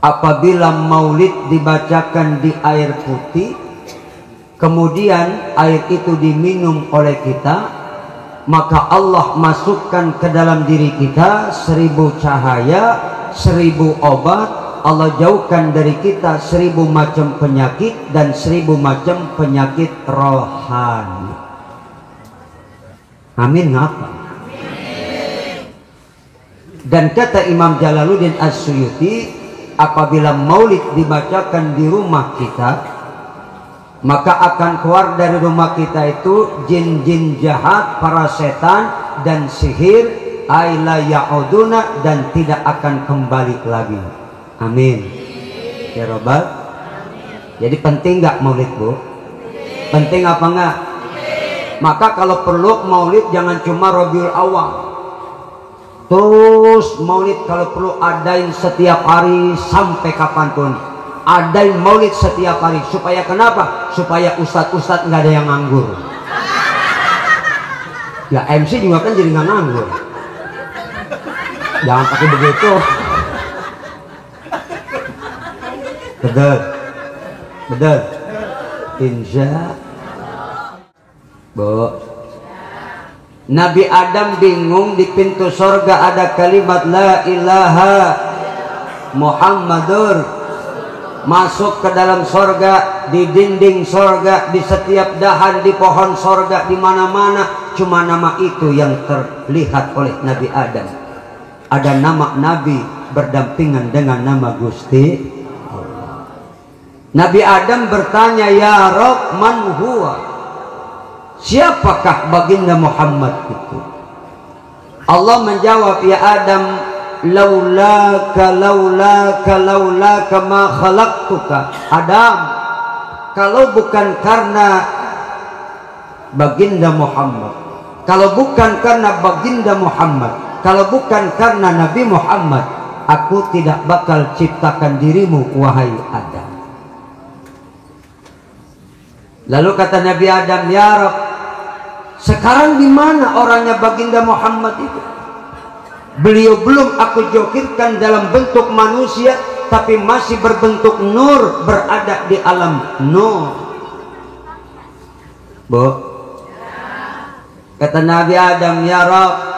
apabila maulid dibacakan di air putih, kemudian air itu diminum oleh kita, maka Allah masukkan ke dalam diri kita 1000 cahaya, 1000 obat. Allah jauhkan dari kita 1000 macam penyakit dan 1000 macam penyakit rohani. Amin ngapa? Dan kata Imam Jalaluddin As-Suyuti, apabila maulid dibacakan di rumah kita, maka akan keluar dari rumah kita itu jin-jin jahat, para setan dan sihir, aila ya'uduna, dan tidak akan kembali lagi. Amin ya Rabbal. Jadi penting nggak maulid, Bu? Penting apa enggak? Maka kalau perlu maulid jangan cuma Rabiul Awal, terus maulid kalau perlu adain setiap hari sampai kapanpun. Adain maulid setiap hari. Supaya kenapa? Supaya ustadz-ustadz nggak ada yang nganggur. Ya MC juga kan jadi nggak nganggur. Jangan pakai begitu. Betul, betul. Insya Bu. Nabi Adam bingung, di pintu sorga ada kalimat la ilaha Muhammadur. Masuk ke dalam sorga, di dinding sorga, di setiap dahan, di pohon sorga, di mana-mana cuma nama itu yang terlihat oleh Nabi Adam. Ada nama Nabi berdampingan dengan nama Gusti. Nabi Adam bertanya, ya Rabb, man huwa? Siapakah baginda Muhammad itu? Allah menjawab, ya Adam, laulaka ma khalaqtuka. Adam, kalau bukan karena baginda Muhammad, kalau bukan karena baginda Muhammad, kalau bukan karena Nabi Muhammad, aku tidak bakal ciptakan dirimu, wahai Adam. Lalu kata Nabi Adam, ya Rabb, sekarang di mana orangnya baginda Muhammad itu? Beliau belum aku jokirkan dalam bentuk manusia, tapi masih berbentuk nur, berada di alam nur. Bu, kata Nabi Adam, ya Rabb,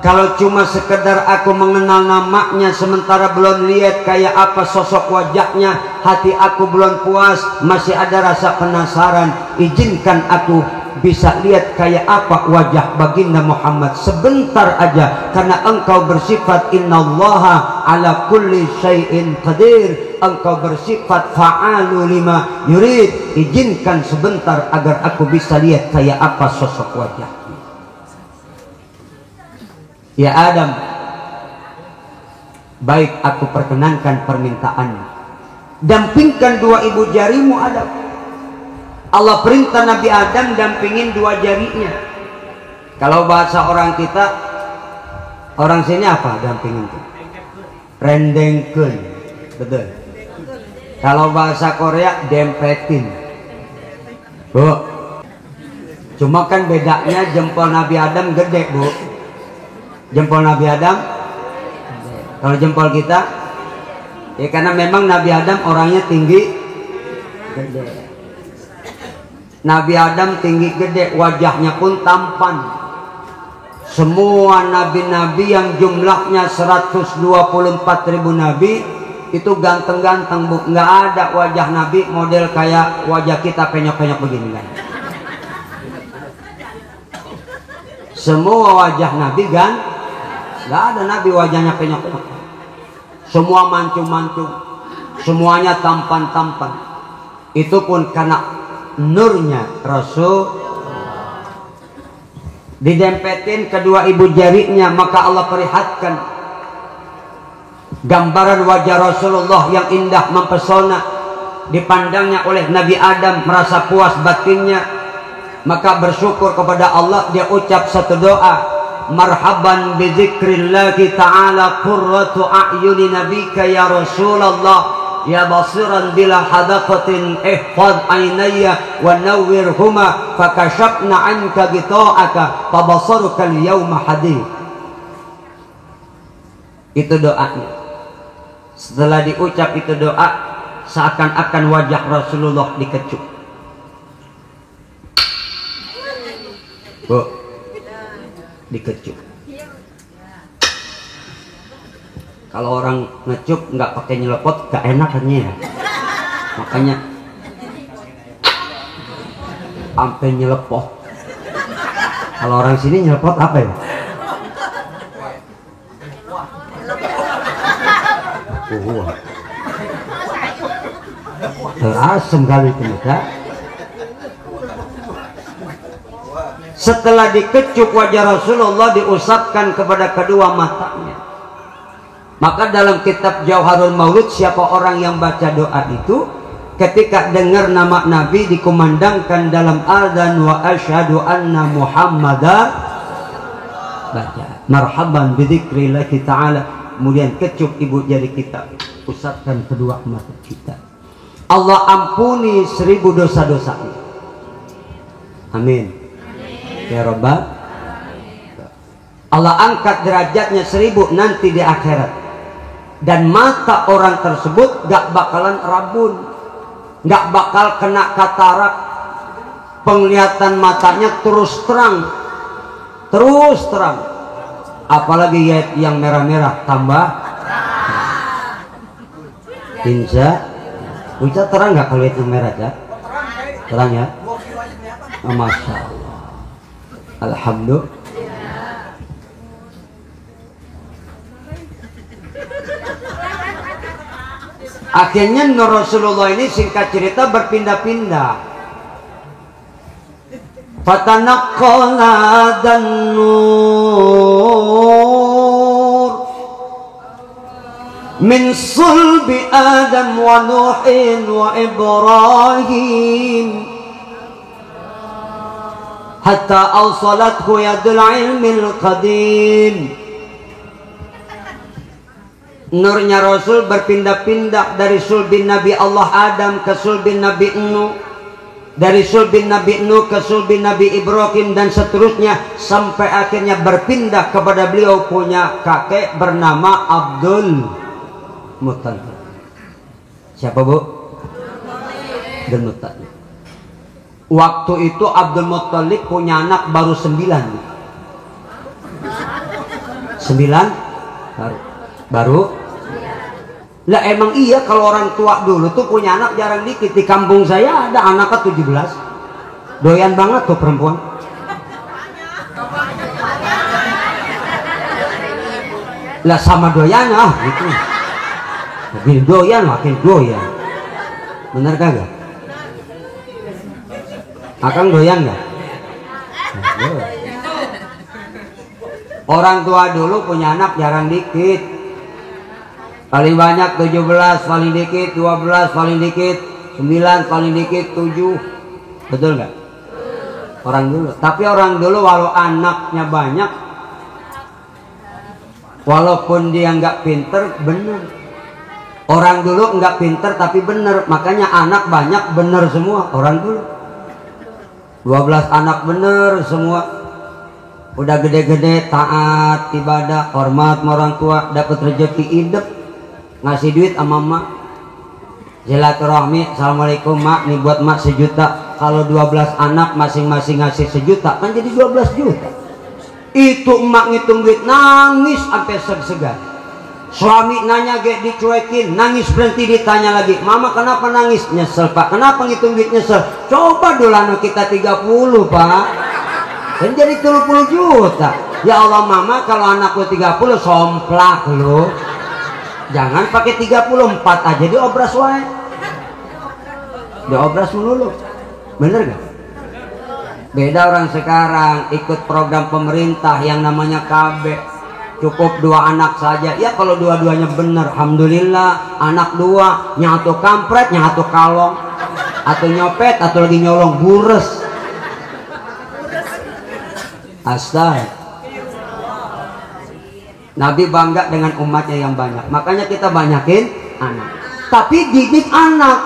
kalau cuma sekedar aku mengenal namanya sementara belum lihat kayak apa sosok wajahnya, hati aku belum puas, masih ada rasa penasaran. Izinkan aku bisa lihat kayak apa wajah baginda Muhammad sebentar aja, karena engkau bersifat innallaha ala kulli syai'in qadir, engkau bersifat fa'alu lima yurid. Izinkan sebentar agar aku bisa lihat kayak apa sosok wajah. Ya Adam, baik, aku perkenankan permintaanmu. Dampingkan 2 ibu jarimu, Adam. Allah perintah Nabi Adam dampingin 2 jarinya. Kalau bahasa orang kita, orang sini apa dampingin itu? Rendengkeun. Betul. Kalau bahasa Korea, dempetin. Bu, cuma kan bedanya jempol Nabi Adam gede, Bu. Jempol Nabi Adam, kalau jempol kita, ya karena memang Nabi Adam orangnya tinggi, gede. Nabi Adam tinggi gede, wajahnya pun tampan. Semua nabi-nabi yang jumlahnya 124.000 nabi itu ganteng-ganteng, Bu. Nggak ada wajah nabi model kayak wajah kita penyok-penyok begini kan. Semua wajah nabi kan, nggak ada nabi wajahnya penyok-penyok. Semua mancung-mancung, semuanya tampan-tampan. Itu pun karena nurnya Rasul. Didempetin kedua ibu jarinya, maka Allah perlihatkan gambaran wajah Rasulullah yang indah mempesona. Dipandangnya oleh Nabi Adam, merasa puas batinnya, maka bersyukur kepada Allah. Dia ucap satu doa, marhaban bi dzikrillahi ta'ala qurratu a'yuni nabika ya Rasulullah ya basiran bila hadaqatin ihfad aynaya wa nawwirhuma fakashafna anka gita'aka fabasaruka al-yawma hadid. Itu doanya. Setelah diucap itu doa, seakan-akan wajah Rasulullah dikecup. Bu, dikecup. Kalau orang ngecup nggak pakai nyelepot, gak enak ya. Makanya sampai nyelepot. Kalau orang sini nyelepot apa ya? Terasem kali itu ya. Setelah dikecup wajah Rasulullah, diusapkan kepada kedua matanya. Maka dalam kitab Jauharul Maulud, siapa orang yang baca doa itu, ketika dengar nama Nabi dikumandangkan dalam adzan wa asyhadu anna Muhammadar, baca marhaban bidzikrillahi ta'ala, kemudian kecup ibu jari kita, usapkan kedua mata kita. Allah ampuni 1000 dosa-dosa. Amin. Ya Rabbal. Allah angkat derajatnya 1000 nanti di akhirat. Dan mata orang tersebut gak bakalan rabun, gak bakal kena katarak. Penglihatan matanya terus terang, terus terang. Apalagi yang merah-merah tambah. Insya Allah terang gak kalau itu merah ya? Terang ya? Oh, Masya Allah. Alhamdulillah. Akhirnya Nur Rasulullah ini singkat cerita berpindah-pindah. Fatanaqqala dan nur min sulbi Adam wa Nuhin wa Ibrahim hatta awsalathu yadul ilmil qadim. Nurnya Rasul berpindah-pindah dari sulbin Nabi Allah Adam ke sulbin Nabi Nuh, dari sulbin Nabi Nuh ke sulbin Nabi Ibrahim, dan seterusnya sampai akhirnya berpindah kepada beliau punya kakek bernama Abdul Muttalib. Siapa bu? Abdul Muttalib. Waktu itu Abdul Muttalib punya anak baru 9. 9 baru. Lah emang iya kalau orang tua dulu tuh punya anak jarang dikit. Di kampung saya ada anaknya 17. Doyan banget tuh perempuan. Lah sama doyannya gitu. Makin doyan makin doyan. Bener kagak? Akang doyan gak? Orang tua dulu punya anak jarang dikit. Paling banyak 17, paling dikit 12, paling dikit 9, paling dikit 7. Betul nggak? Orang dulu. Tapi orang dulu walau anaknya banyak, walaupun dia nggak pinter, bener. Orang dulu nggak pinter tapi bener. Makanya anak banyak bener semua. Orang dulu 12 anak bener semua. Udah gede-gede taat ibadah, hormat sama orang tua, dapat rezeki hidup. Ngasih duit sama emak, silaturahmi, assalamualaikum mak, nih buat mak 1 juta. Kalau 12 anak masing-masing ngasih 1 juta, kan jadi 12 juta. Itu emak ngitung duit nangis sampai segar. Suami nanya gak dicuekin, nangis berhenti ditanya lagi, mama kenapa nangis? Nyesel pak. Kenapa ngitung duit nyesel? Coba dulu anak kita 30 pak, kan jadi 30 juta. Ya Allah mama, kalau anak lu 30 somplak lu. Jangan pakai 34 aja diobras wae. Diobras melulu. Bener gak? Beda orang sekarang ikut program pemerintah yang namanya KB. Cukup 2 anak saja. Ya kalau dua-duanya bener, alhamdulillah. Anak 2, nyatu kampret, nyatu kalong. Atau nyopet, atau lagi nyolong, bures. Astaga. Nabi bangga dengan umatnya yang banyak. Makanya kita banyakin anak. Tapi didik anak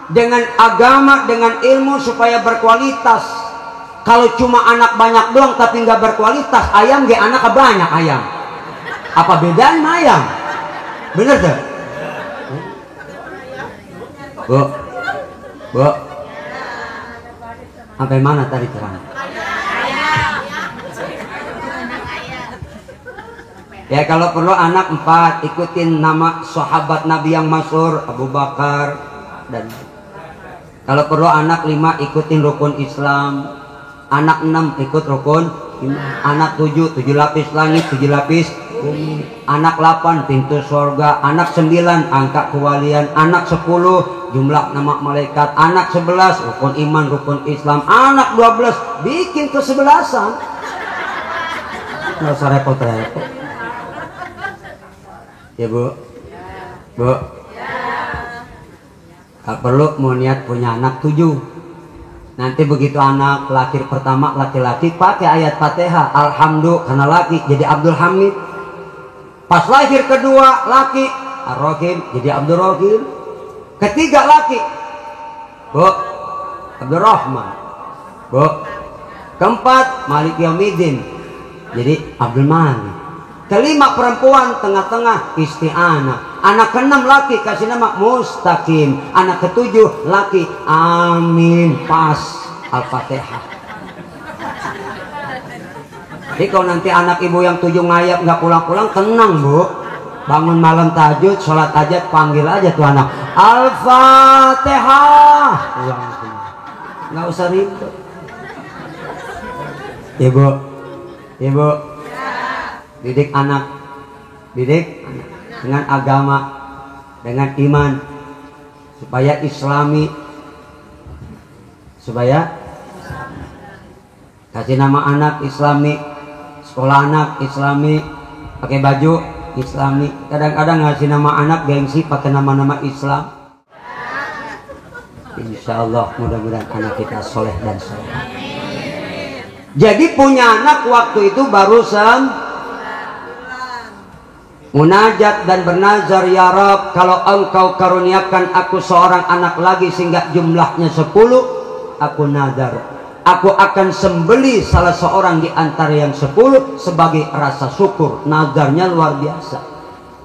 dengan agama, dengan ilmu supaya berkualitas. Kalau cuma anak banyak doang tapi nggak berkualitas, ayam gak anak banyak ayam. Apa bedanya ayam? Bener tuh? Bu, bu, sampai mana tadi ceramah? Ya kalau perlu anak 4 ikutin nama sahabat Nabi yang masyhur Abu Bakar, dan kalau perlu anak 5 ikutin rukun Islam, anak 6 ikut rukun, anak 7 lapis langit 7 lapis bumi, anak 8 pintu surga, anak 9 angka kewalian, anak 10 jumlah nama malaikat, anak 11 rukun iman rukun Islam, anak 12 bikin kesebelasan. Nggak usah repot-repot. Ya bu, bu, kalau perlu mau niat punya anak 7. Nanti begitu anak lahir pertama laki-laki pakai ayat Fatihah, alhamdulillah karena laki jadi Abdul Hamid. Pas lahir kedua laki Ar-Rahim jadi Abdul Rahim. Ketiga laki, bu, Abdul Rahman. Bu, keempat Malik Yaumiddin jadi Abdul Malik. Kelima perempuan tengah-tengah Isti'anah. Anak keenam laki kasih nama Mustaqim. Anak ketujuh laki Amin. Pas Al-Fatihah. Jadi kalau nanti anak ibu yang 7 ngayap nggak pulang-pulang, tenang bu. Bangun malam tahajud, sholat hajat, panggil aja tuh anak Al-Fatihah. Pulang semua. Nggak usah ribet. Ibu, ibu, didik anak dengan agama, dengan iman, supaya islami, supaya kasih nama anak islami, sekolah anak islami, pakai baju islami. Kadang-kadang ngasih nama anak gengsi pakai nama-nama Islam. Insya Allah mudah-mudahan anak kita soleh dan soleh. Jadi punya anak waktu itu baru munajat dan bernazar, ya Rabb, kalau engkau karuniakan aku seorang anak lagi sehingga jumlahnya 10, aku nazar, aku akan sembeli salah seorang di antara yang 10 sebagai rasa syukur. Nazarnya luar biasa.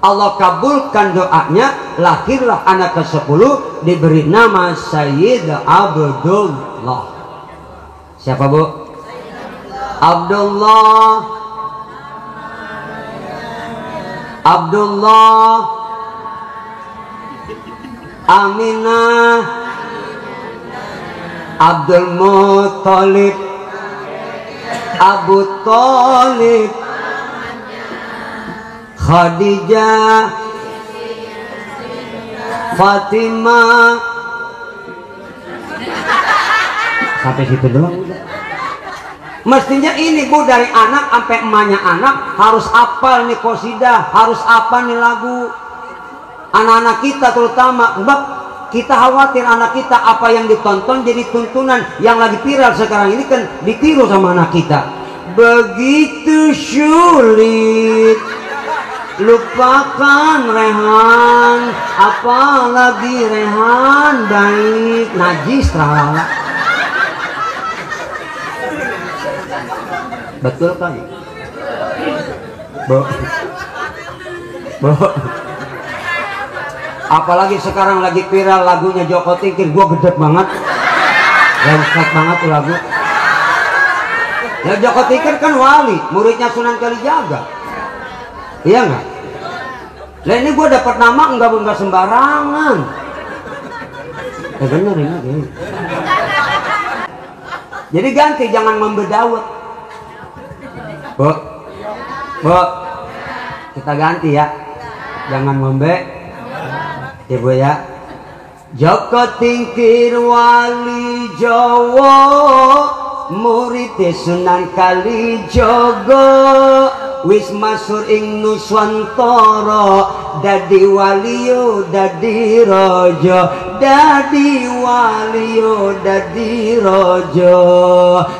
Allah kabulkan doanya, lahirlah anak ke-10, diberi nama Sayyid Abdullah. Siapa bu? Abdullah, Aminah, Abdul Muttalib, Abu Thalib, Khadijah, Fatimah. Sampai situ doang. Mestinya ini bu, dari anak sampai emaknya anak harus apal nih qasidah, harus apa nih lagu. Anak-anak kita terutama, sebab kita khawatir anak kita apa yang ditonton jadi tuntunan. Yang lagi viral sekarang ini kan ditiru sama anak kita. Begitu sulit lupakan Rehan, apalagi Rehan baik, najis terlalu. Betul kan? Bu. Apalagi sekarang lagi viral lagunya Joko Tingkir, gua gede banget. Lengkap banget tuh lagu. Ya Joko Tingkir kan wali, muridnya Sunan Kalijaga. Iya enggak? Lah ini gua dapat nama enggak sembarangan. Ya bener ini. Jadi ganti, jangan membedawet. Bu, kita ganti ya, jangan ngombe, ibu ya. Joko Tingkir wali Jawa, murid Sunan Kalijaga, wis masyhur ing Nuswantara, dadi waliyo dadi raja, dadi waliyo dadi raja.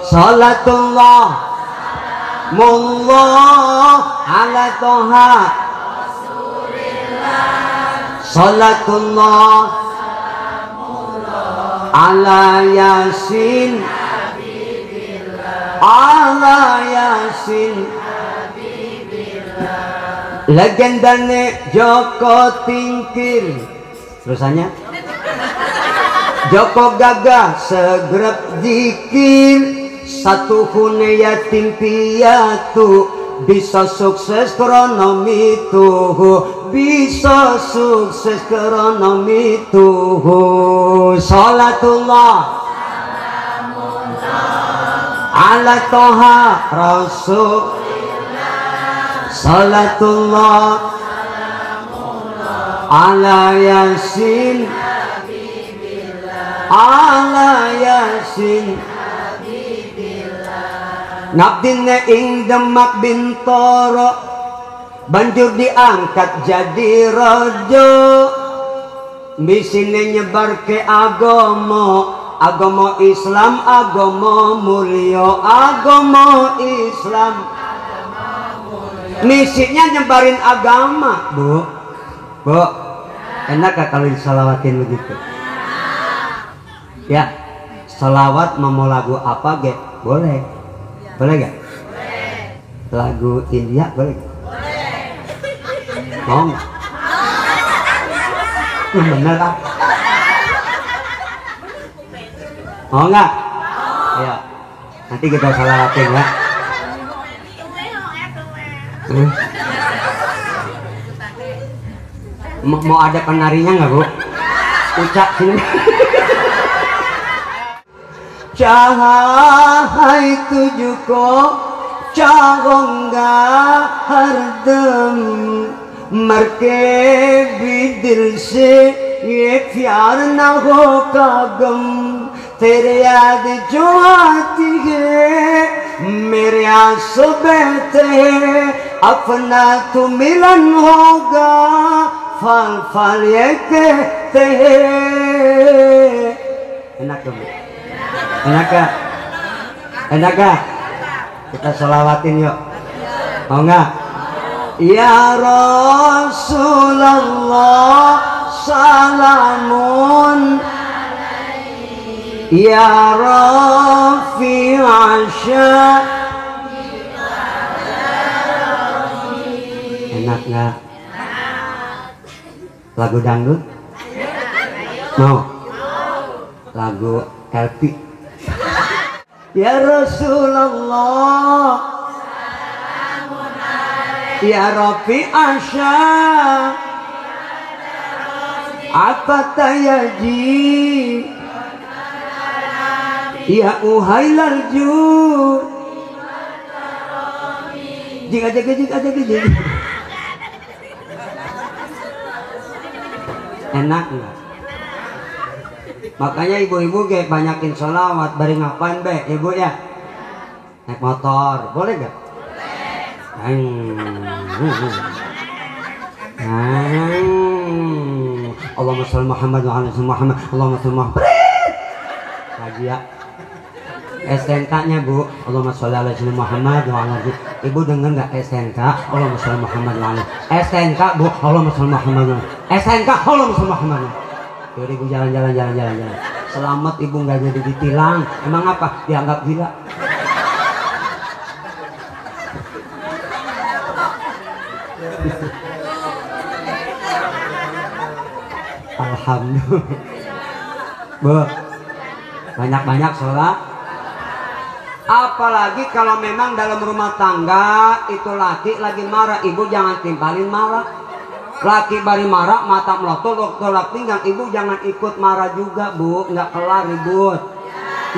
Salatullah mullah ala toha salatullah ala yasin ala yasin legendane Joko Tingkir. Terusannya Joko gagah segrep zikir, satu hune yatim piatu, bisa sukses kronomi tuh, bisa sukses kronomi tuh. Salatullah ala toha rasul, salatullah ala yasin, ala yasin. Ngabdine ing Demak Bintoro, banjur diangkat jadi raja. Bisine nyebar ke agama, agama Islam, agama mulia, agama Islam. Misinya nyebarin agama, Bu. Bu, enak gak kalau disalawatin begitu? Ya, salawat mau lagu apa ge? Boleh. Boleh gak? Boleh. Lagu India boleh gak? Boleh. Mau gak? Yang bener lah. Mau gak? Ayo. Nanti kita salawatin ya. Mau ada penarinya nggak, Bu? Ucap sini. Cahai tujuh ko cahongga hardem marke bidil se ye प्यार ना हो कागम तेरे याद जो आती है मेरे आंसू बहते हैं अपना तो मिलन होगा फल फल ये कहते हैं. Enak dong, enak gak? Enak gak? Kita selawatin yuk. Mau nggak? Ya Rasulullah salamun ya Rafi Asya. Enak nggak? Lagu dangdut? Mau? Lagu LP? Ya Rasulullah ya Rafi Asya apa tayaji ya uhailal jud jika enak nggak? Makanya ibu-ibu kayak banyakin sholawat bari ngapain be ibu ya? Naik motor boleh gak? Allahumma sholli Muhammad wa ala Muhammad. Allahumma sholli Muhammad. Lagi ya. STNK-nya Bu. Allahumma sholli ala Muhammad wa ala. Ibu denger nggak STNK? Allahumma sholli Muhammad wa ala. STNK Bu. Allahumma sholli Muhammad. STNK Allahumma sholli Muhammad. Yaudah ibu jalan. Selamat ibu nggak jadi ditilang. Emang apa? Dianggap gila. Alhamdulillah. Bu, banyak-banyak sholat. Apalagi kalau memang dalam rumah tangga itu laki lagi marah, ibu jangan timpalin marah. Laki bari marah, mata melotot, tolak pinggang, ibu jangan ikut marah juga Bu, nggak kelar ribut.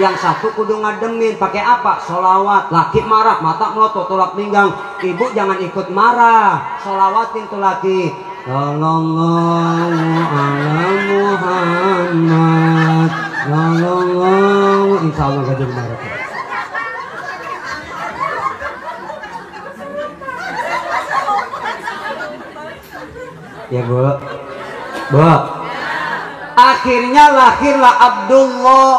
Yang satu kudu ngademin, pakai apa? Sholawat. Laki marah, mata melotot, tolak pinggang, ibu jangan ikut marah, sholawatin tuh laki. Sallallahu ala Muhammad, sallallahu, insya Allah gak jadi marah. Ya Bu, akhirnya lahirlah Abdullah,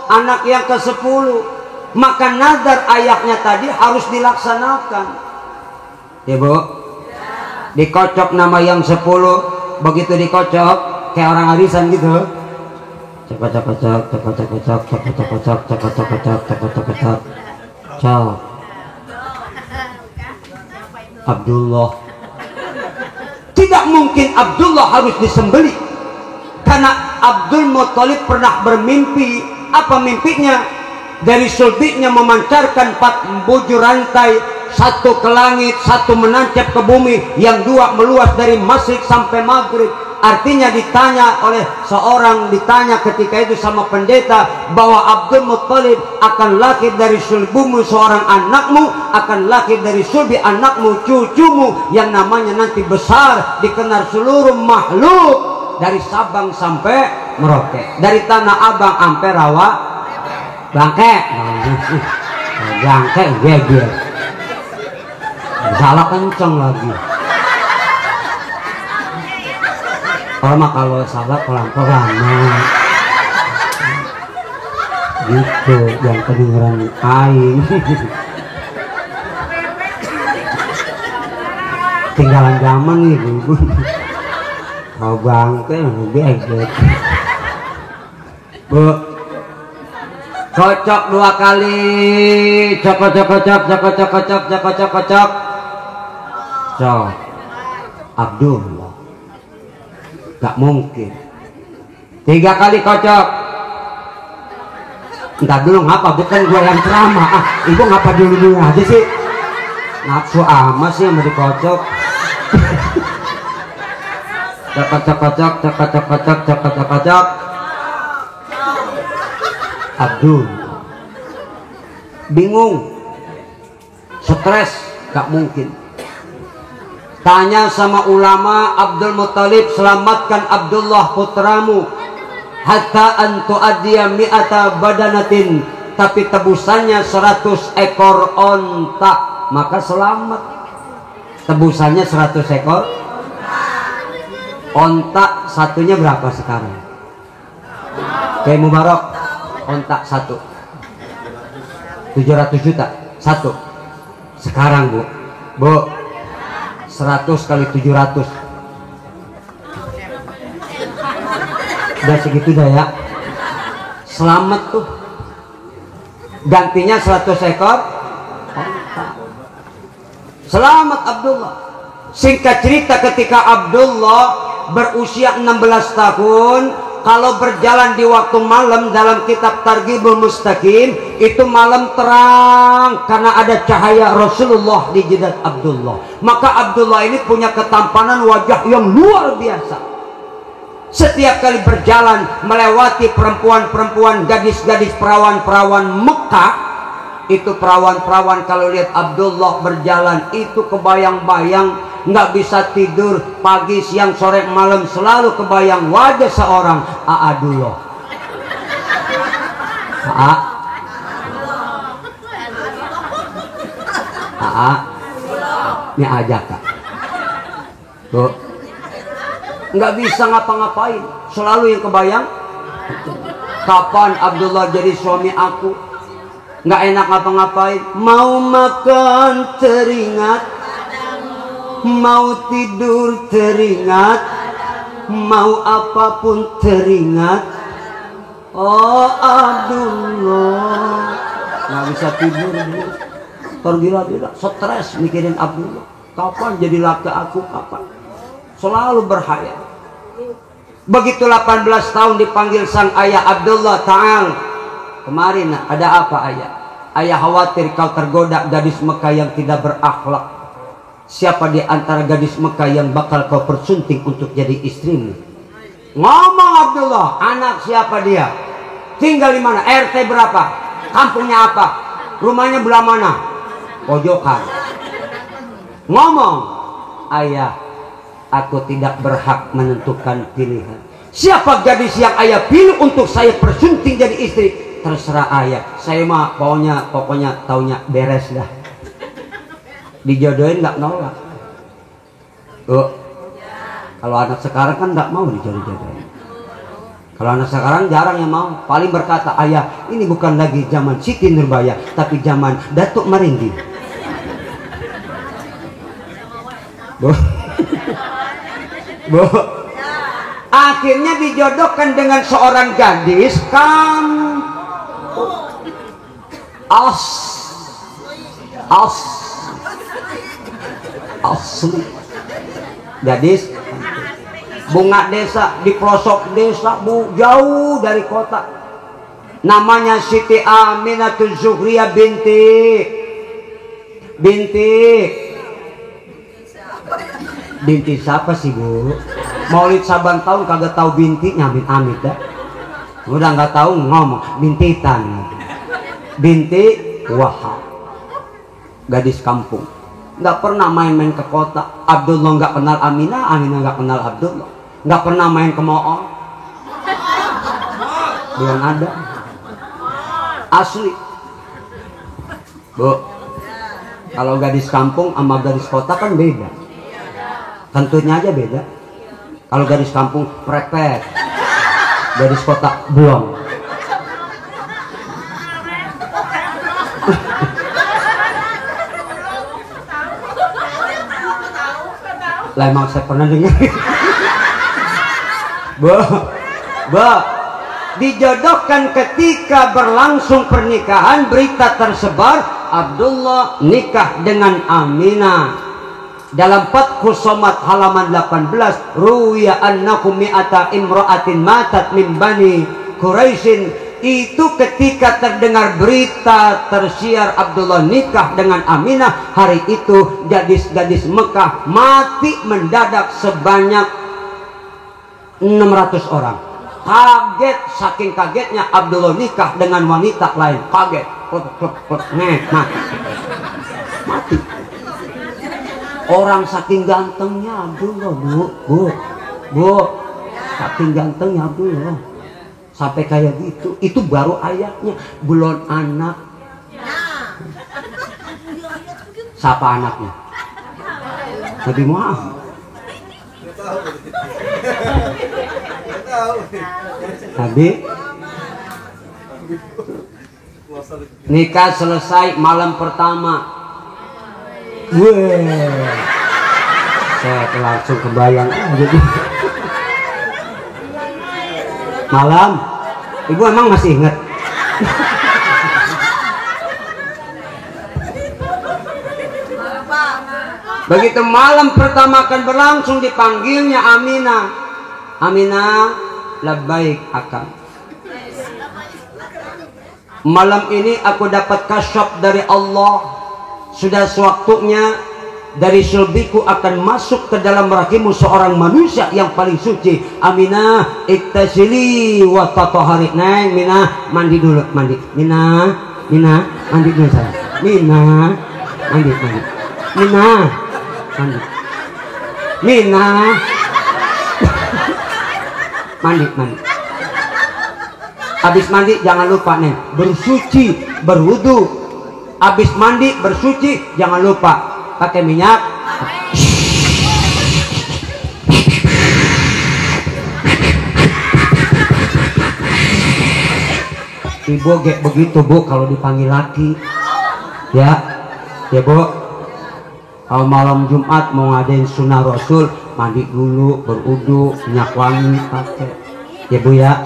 anak yang ke-10. Maka nazar ayahnya tadi harus dilaksanakan. Ya Bu, dikocok nama yang 10. Begitu dikocok kayak orang arisan gitu. Cok. Abdullah. Tidak mungkin Abdullah harus disembelih. Karena Abdul Muthalib pernah bermimpi. Apa mimpinya? Dari sulbinya memancarkan 4 bujur rantai, satu ke langit, satu menancap ke bumi, yang 2 meluas dari masyrik sampai maghrib. Artinya ditanya oleh seorang, ditanya ketika itu sama pendeta, bahwa Abdul Muthalib akan lahir dari sulbimu seorang anakmu, akan lahir dari sulbi anakmu cucumu, yang namanya nanti besar dikenal seluruh makhluk, dari Sabang sampai Merauke, dari Tanah Abang sampai Rawa Bangke. Bangke geger, salah kenceng lagi. Kalau mah kalau salah pelan-pelan gitu, yang kedengeran aing. Tinggalan zaman nih ibu. Kalau bangke geger. Bu, kocok 2 kali, cok. Abdullah, gak mungkin. 3 kali kocok. Entar dulu, ngapa? Bukan gue yang ceramah. Ibu ngapa dulu aja sih? Nafsu amat sih yang mau dikocok. Cok. Abdul bingung, stres, gak mungkin. Tanya sama ulama, Abdul Muthalib, selamatkan Abdullah putramu, hatta antu adiyah mi'ata badanatin, tapi tebusannya 100 ekor onta, maka selamat. Tebusannya 100 ekor onta, satunya berapa sekarang? Kayak Mubarak, onta 1 700 juta satu. Sekarang bu 100 kali 700 udah segitu dah ya. Selamat tuh, gantinya 100 ekor onta. Selamat Abdullah. Singkat cerita, ketika Abdullah berusia 16 tahun, kalau berjalan di waktu malam, dalam kitab Targhibul Mustaqim, itu malam terang karena ada cahaya Rasulullah di jidat Abdullah. Maka Abdullah ini punya ketampanan wajah yang luar biasa. Setiap kali berjalan melewati perempuan-perempuan, gadis-gadis, perawan-perawan Mekah, itu perawan-perawan kalau lihat Abdullah berjalan itu kebayang-bayang, nggak bisa tidur, pagi, siang, sore, malam selalu kebayang wajah seorang A'adullah. Ini aja kak. Tuh, nggak bisa ngapa-ngapain, selalu yang kebayang. Kapan Abdullah jadi suami aku? Nggak enak ngapa-ngapain. Mau makan teringat, mau tidur teringat, mau apapun teringat. Oh Abdullah, nggak bisa tidur, tergila-gila, stres mikirin Abdullah. Kapan jadi laki aku, kapan? Selalu berhayal. Begitu 18 tahun dipanggil sang ayah, Abdullah, ta'al. Kemarin ada apa ayah? Ayah khawatir kau tergoda gadis Mekah yang tidak berakhlak. Siapa di antara gadis Mekah yang bakal kau persunting untuk jadi istrimu? Ngomong Abdullah, anak siapa dia? Tinggal di mana? RT berapa? Kampungnya apa? Rumahnya belah mana? Pojokan. Ngomong, ayah, aku tidak berhak menentukan pilihan. Siapa gadis yang ayah pilih untuk saya persunting jadi istri? Terserah ayah. Saya mah pokoknya taunya beres dah. Dijodohin nggak nolak. Tuh, kalau anak sekarang kan nggak mau dijodohin. Kalau anak sekarang jarang yang mau. Paling berkata, ayah, ini bukan lagi zaman Siti Nurbaya, tapi zaman Datuk Maringgi. Bu, akhirnya dijodohkan dengan seorang gadis asli gadis bunga desa di pelosok desa Bu, jauh dari kota. Namanya Siti Aminatul Zuhriyah binti siapa sih Bu? Maulid saban tahun kagak tahu binti nyamin amit dah. Udah nggak tahu ngomong bintitan. Binti Wahab, gadis kampung, nggak pernah main-main ke kota. Abdullah nggak kenal Aminah, Aminah nggak kenal Abdullah. Nggak pernah main ke mall, belum ada. Asli Bu, kalau gadis kampung sama gadis kota kan beda, tentunya aja beda. Kalau gadis kampung prepet, gadis kota belum. Lah emang saya pernah dengar. Bu, dijodohkan ketika berlangsung pernikahan, berita tersebar Abdullah nikah dengan Aminah. Dalam Fathu Somad halaman 18, ruwiya annakum mi'ata imra'atin matat min bani Quraisyin. Itu ketika terdengar berita tersiar Abdullah nikah dengan Aminah, hari itu gadis-gadis Mekah mati mendadak sebanyak 600 orang. Kaget, saking kagetnya Abdullah nikah dengan wanita lain. Kaget, mati. Orang saking gantengnya Abdullah Bu, saking gantengnya Abdullah sampai kayak gitu. Itu baru ayatnya, belum anak. Siapa anaknya? Nabi Muhammad. Nabi nikah selesai malam pertama. Saya langsung kebayang jadi malam. Ibu emang masih ingat? Begitu malam pertama akan berlangsung, dipanggilnya Aminah. Aminah, labbaik akang. Malam ini aku dapat kasyaf dari Allah. Sudah sewaktunya dari sulbiku akan masuk ke dalam rahimmu seorang manusia yang paling suci. Aminah, iktasili wa tatahari. Neng, Minah, mandi dulu, mandi. Minah, mandi dulu saya. Minah, mandi. Minah, mandi. Minah, mandi. Habis mandi jangan lupa Neng, bersuci, berwudu. Habis mandi bersuci jangan lupa pakai minyak. Ibu kayak begitu Bu kalau dipanggil laki. Ya Bu. Kalau malam Jumat mau ngadain sunnah Rasul, mandi dulu, berudu, minyak wangi pakai. Ya Bu ya.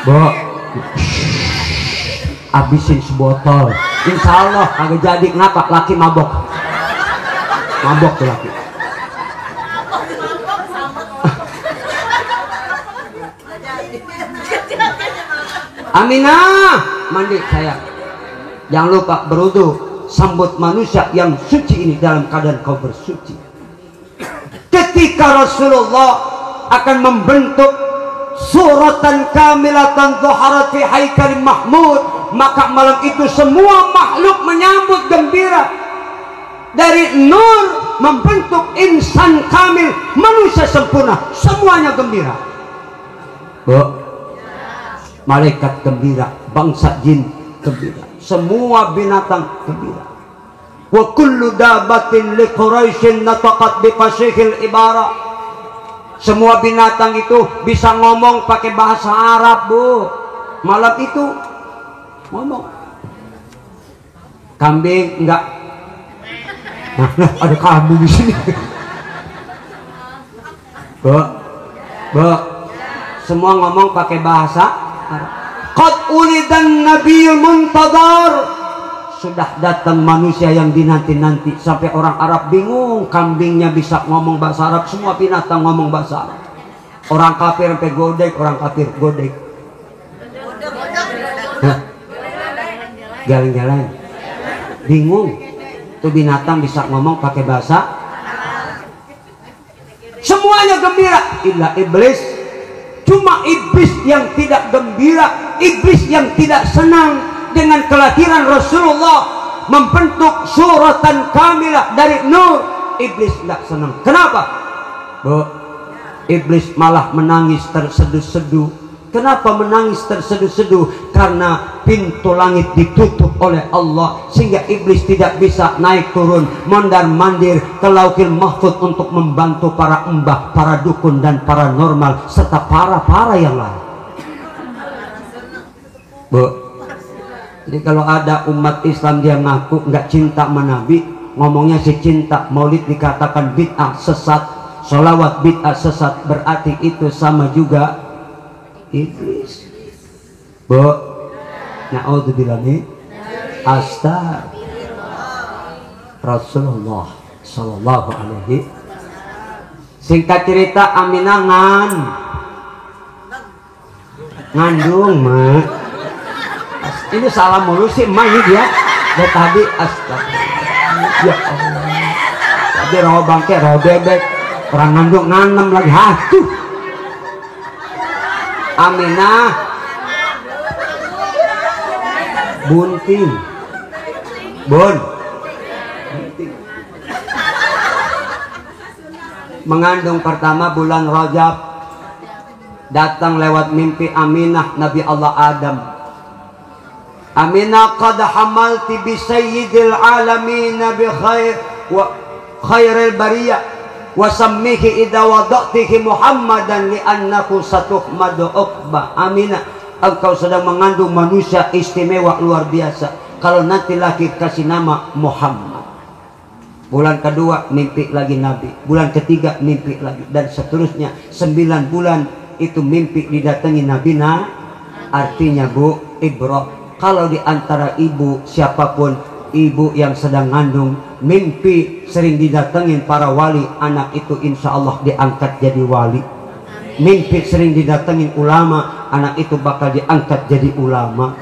Bu, habisin sebotol. Insya Allah kagak jadi. Kenapa? Laki mabok tuh laki. Aminah, mandi sayang. Jangan lupa berudu, sambut manusia yang suci ini dalam keadaan kau bersuci. Ketika Rasulullah akan membentuk suratan kamilatan zuharat fi haikal mahmud, maka malam itu semua makhluk menyambut gembira. Dari nur membentuk insan kamil, manusia sempurna, semuanya gembira. Bu, malaikat gembira, bangsa jin gembira, semua binatang gembira. Wa kullu dabatin li Quraisyin nataqat bi fasihil ibara. Semua binatang itu bisa ngomong pakai bahasa Arab Bu. Malam itu ngomong. Kambing enggak. Nah, ada kambing di sini. Bu, semua ngomong pakai bahasa Arab. Qad ulidan nabiyul muntadar. Sudah datang manusia yang dinanti-nanti. Sampai orang Arab bingung, kambingnya bisa ngomong bahasa Arab, semua binatang ngomong bahasa Arab. Orang kafir sampai godek, orang kafir godek. Jalan-jalan. Bingung. Tuh binatang bisa ngomong pakai bahasa. Semuanya gembira, illa iblis. Cuma iblis yang tidak gembira, iblis yang tidak senang dengan kelahiran Rasulullah membentuk suratan kamilah dari nur. Iblis tidak senang. Kenapa? Bu, iblis malah menangis terseduh-seduh. Kenapa menangis terseduh-seduh? Karena pintu langit ditutup oleh Allah, sehingga iblis tidak bisa naik turun, mondar-mandir ke Lauhil Mahfuz untuk membantu para embah, para dukun dan paranormal serta para yang lain. Bu, jadi kalau ada umat Islam dia ngaku nggak cinta sama Nabi, ngomongnya si cinta, maulid dikatakan bid'ah sesat, sholawat bid'ah sesat, berarti itu sama juga iblis. Bu, na'udzubillah min Rasulullah sallallahu alaihi. Singkat cerita, Aminah ngandung mah. Ini salah mulu sih mah ini dia. Dari tadi astagfirullah. Ya Allah. Tadi rawa bangke, rawa bebek, orang ngandung nganem lagi hatuh. Aminah bunting bunting mengandung pertama bulan Rajab, datang lewat mimpi Aminah Nabi Allah Adam. Aminah qad hamalti bi sayyidil alamin bi khair wa khairil bariyah wa sammihi idza wada'tihi Muhammadan li'annahu satuhmadu uqba. Aminah, engkau sedang mengandung manusia istimewa luar biasa. Kalau nanti lahir kasih nama Muhammad. Bulan kedua mimpi lagi Nabi, bulan ketiga mimpi lagi, dan seterusnya. 9 bulan itu mimpi didatangi Nabi. Artinya Bu, Ibro, kalau di antara ibu siapapun, ibu yang sedang ngandung, mimpi sering didatengin para wali, anak itu insya Allah diangkat jadi wali. Mimpi sering didatengin ulama, anak itu bakal diangkat jadi ulama.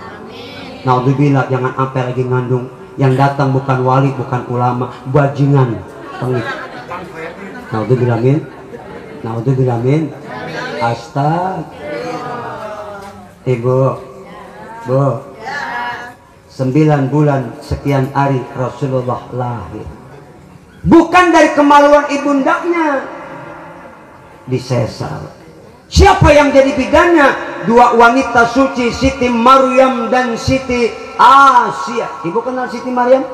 Naudzubillah, jangan sampai lagi ngandung yang datang bukan wali, bukan ulama, bajingan pengik. Naudzubillah min, naudzubillah min. Astag. Ibu, Bu, 9 bulan sekian hari Rasulullah lahir. Bukan dari kemaluan ibundanya, disesar. Siapa yang jadi bidannya? 2 wanita suci, Siti Maryam dan Siti Asia. Ibu kenal Siti Maryam?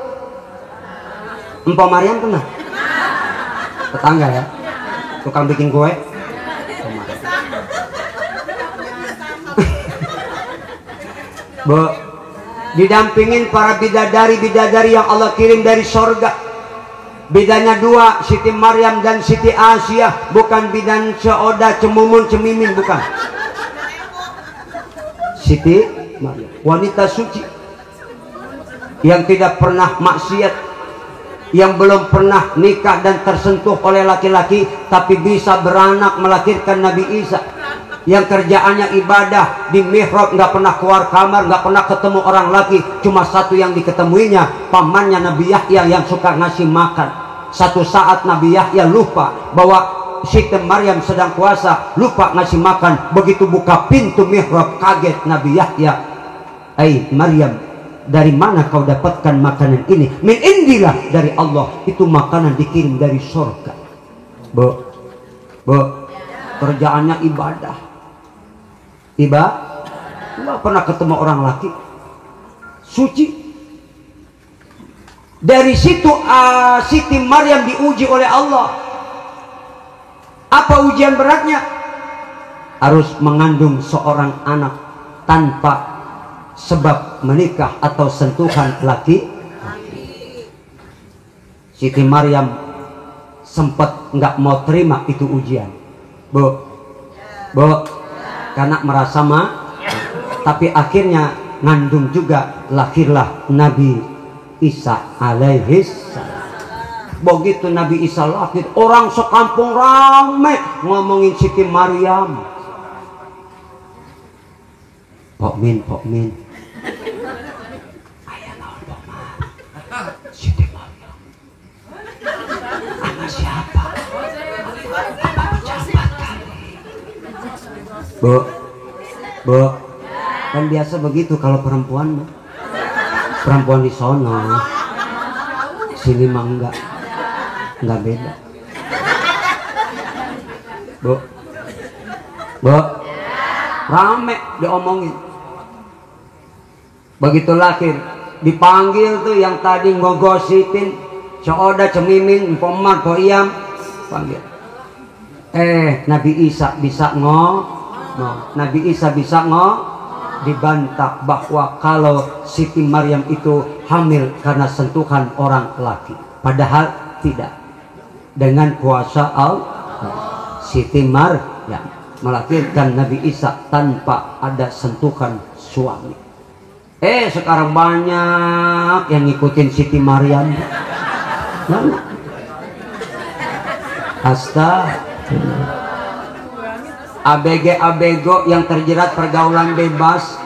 Empok Maryam kenal? Tetangga ya, tukang bikin kue. Bu, didampingin para bidadari-bidadari yang Allah kirim dari sorga. Bedanya 2, Siti Maryam dan Siti Asia. Bukan bidan seoda, cemumun, cemimin, bukan. Siti Maryam, wanita suci yang tidak pernah maksiat, yang belum pernah nikah dan tersentuh oleh laki-laki, tapi bisa beranak melahirkan Nabi Isa. Yang kerjaannya ibadah di mihrab, nggak pernah keluar kamar, nggak pernah ketemu orang laki. Cuma satu yang diketemuinya, pamannya Nabi Yahya yang suka ngasih makan. Satu saat Nabi Yahya lupa bahwa Siti Maryam sedang puasa, lupa ngasih makan. Begitu buka pintu mihrab, kaget Nabi Yahya. "Ai Maryam, dari mana kau dapatkan makanan ini?" "Min indillah," dari Allah. Itu makanan dikirim dari surga. Bu, kerjaannya ibadah. Nggak pernah ketemu orang laki, suci. Dari situ Siti Maryam diuji oleh Allah. Apa ujian beratnya? Harus mengandung seorang anak tanpa sebab menikah atau sentuhan laki. Siti Maryam sempat nggak mau terima itu ujian. Bu, karena merasa tapi akhirnya ngandung juga, lahirlah Nabi Isa alaihis salam. Begitu Nabi Isa lahir, orang sekampung rame ngomongin Siti Maryam. Pokmin, pokmin. Ayah naon pokman? Siti Maryam. Anak siapa? Apa pejabat kali? Bu, kan biasa begitu kalau perempuan. Perempuan di sono, sini mah enggak beda. Bu, rame diomongin. Begitu lahir, dipanggil tuh yang tadi ngogosipin, Coda, Cemiming, Pomar, Poiam, panggil. Nabi Isa bisa Nabi Isa bisa dibantah bahwa kalau Siti Maryam itu hamil karena sentuhan orang laki, padahal tidak. Dengan kuasa Allah, Siti Maryam melahirkan Nabi Isa tanpa ada sentuhan suami. Sekarang banyak yang ngikutin Siti Maryam. Astagfirullah. ABG-ABG yang terjerat pergaulan bebas,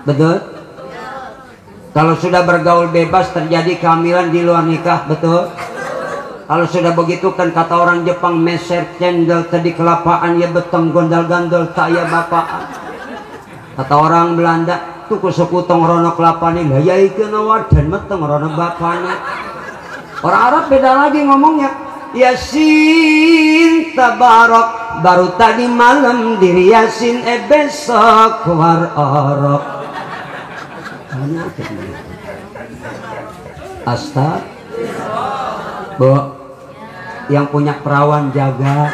betul? Kalau sudah bergaul bebas terjadi kehamilan di luar nikah, betul? Kalau sudah begitu kan kata orang Jepang, meser cendel tadi kelapaan ya beteng gondal-gandol tak ya bapaan. Kata orang Belanda, tuku sekutong rono kelapane lah ya ikeun wadan meteng rono bapane. Orang Arab beda lagi ngomongnya. Yasin tabarok, baru tadi malam diri Yasin, besok war orok. Astag, Bu, yang punya perawan jaga,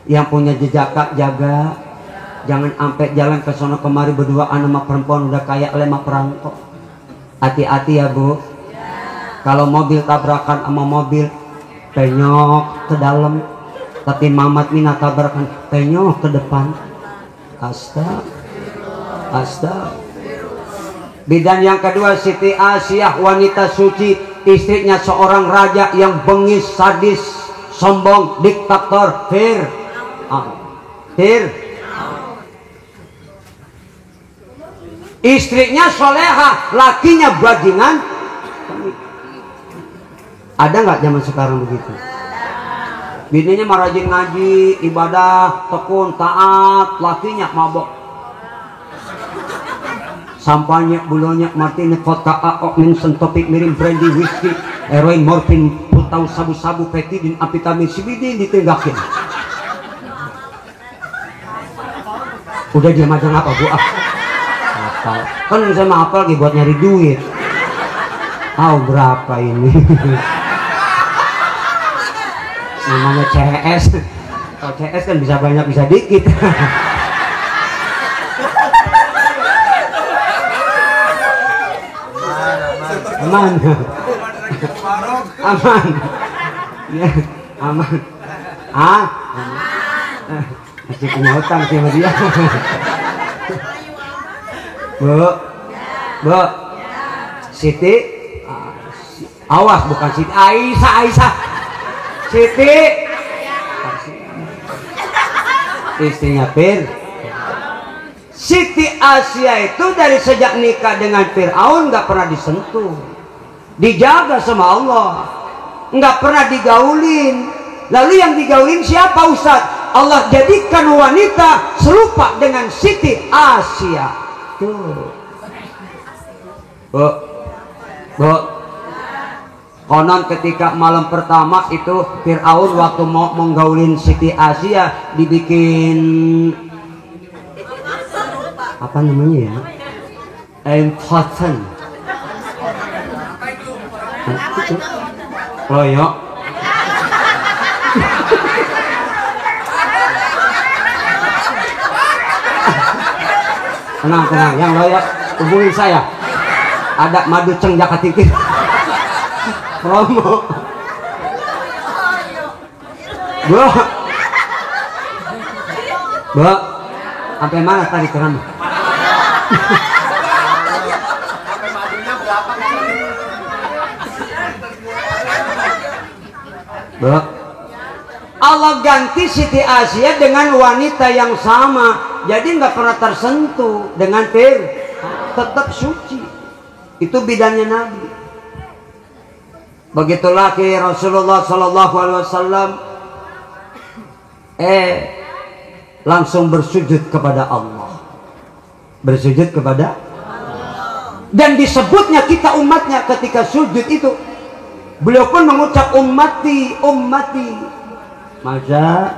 yang punya jejaka jaga, jangan sampai jalan ke sono kemari berduaan sama perempuan udah kayak lemah perangkok. Hati-hati ya Bu, kalau mobil tabrakan sama mobil, penyok ke dalam, tapi mamat mina tabrakan penyok ke depan. Astag. Bidan yang kedua Siti Asiyah, wanita suci, istrinya seorang raja yang bengis, sadis, sombong, diktator, istrinya soleha, lakinya bajingan. Ada nggak zaman sekarang begitu? Bininya mah rajin ngaji, ibadah, tekun, taat, lakinya mabok. Sampahnya, bulonya, martini, vodka, aok, minsen, topik, mirim, brandy, whisky, heroin, morfin, putau, sabu-sabu, petidin, amfetamin, CBD ditinggakin. Udah diam aja ngapa Bu? Kan saya mah apal lagi buat nyari duit. Berapa ini? Namanya CS. Kalau CS kan bisa banyak bisa dikit. Aman. Aman. Ya, aman. Masih punya utang sih sama dia. Bu, Siti, awas bukan Siti, Aisyah. Siti, istrinya Siti Asiyah itu dari sejak nikah dengan Fir'aun nggak pernah disentuh, dijaga sama Allah, nggak pernah digaulin. Lalu yang digaulin siapa Ustaz? Allah jadikan wanita serupa dengan Siti Asiyah. Tuh, Bu, konon ketika malam pertama itu Fir'aun waktu mau menggaulin Siti Asiyah dibikin apa namanya ya? Important. Loyok. Tenang, yang loyok hubungi saya. Ada madu ceng Jakatikir. Promo. Bu, sampai mana tadi kerana? Bu, Allah ganti Siti Asia dengan wanita yang sama, jadi nggak pernah tersentuh dengan tetap suci. Itu bidangnya Nabi. Begitulah ke Rasulullah Sallallahu Alaihi Wasallam langsung bersujud kepada Allah, bersujud kepada Allah. Dan disebutnya kita umatnya ketika sujud itu, beliau pun mengucap ummati, ummati. Masa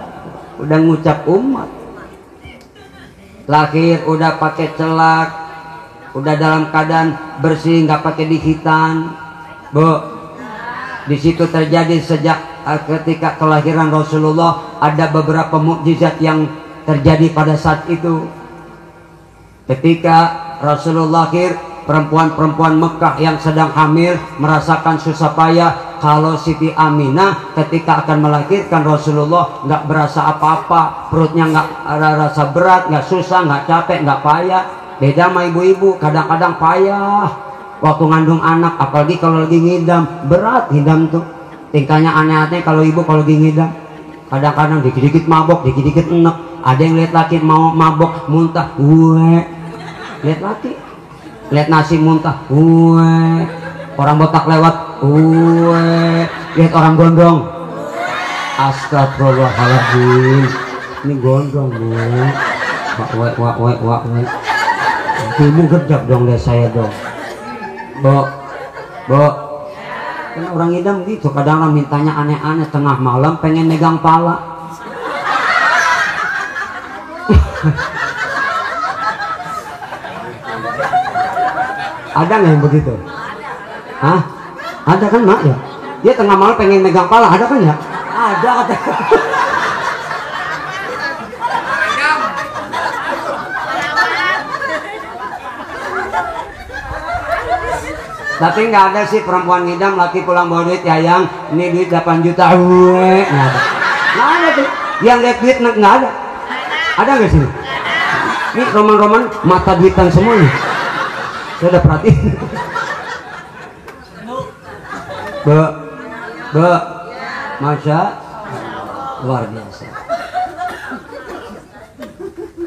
udah ngucap umat, lahir udah pakai celak, udah dalam keadaan bersih, nggak pakai dihitan. Bu, di situ terjadi sejak ketika kelahiran Rasulullah ada beberapa mukjizat yang terjadi pada saat itu. Ketika Rasulullah lahir, perempuan-perempuan Mekah yang sedang hamil merasakan susah payah. Kalau Siti Aminah ketika akan melahirkan Rasulullah nggak berasa apa-apa, perutnya nggak ada rasa berat, nggak susah, nggak capek, nggak payah. Beda sama ibu-ibu, kadang-kadang payah waktu ngandung anak, apalagi kalau lagi ngidam, berat ngidam tuh. Tingkahnya aneh-aneh kalau ibu kalau lagi ngidam, kadang-kadang dikit-dikit mabok, dikit-dikit enek. Ada yang lihat laki mau mabok muntah, lihat laki, lihat nasi muntah, orang botak lewat, lihat orang gondrong, astagfirullahaladzim, ini gondrong bu, wak, ibu gejap dong deh saya dong, bo, kan orang idam gitu, kadang orang mintanya aneh-aneh, tengah malam pengen megang pala. Ada nggak yang begitu? Hah? Ada kan mak ya? Dia tengah malam pengen megang pala, ada kan ya? Ada. Tapi nggak ada sih perempuan ngidam, laki pulang bawa duit, ya yang ini duit 8 juta, nggak ada. Nggak ada tuh. Yang lihat duit nggak ada. Ada nggak sih? Ini roman-roman mata duitan semuanya. Saya udah perhatiin. Masya luar biasa.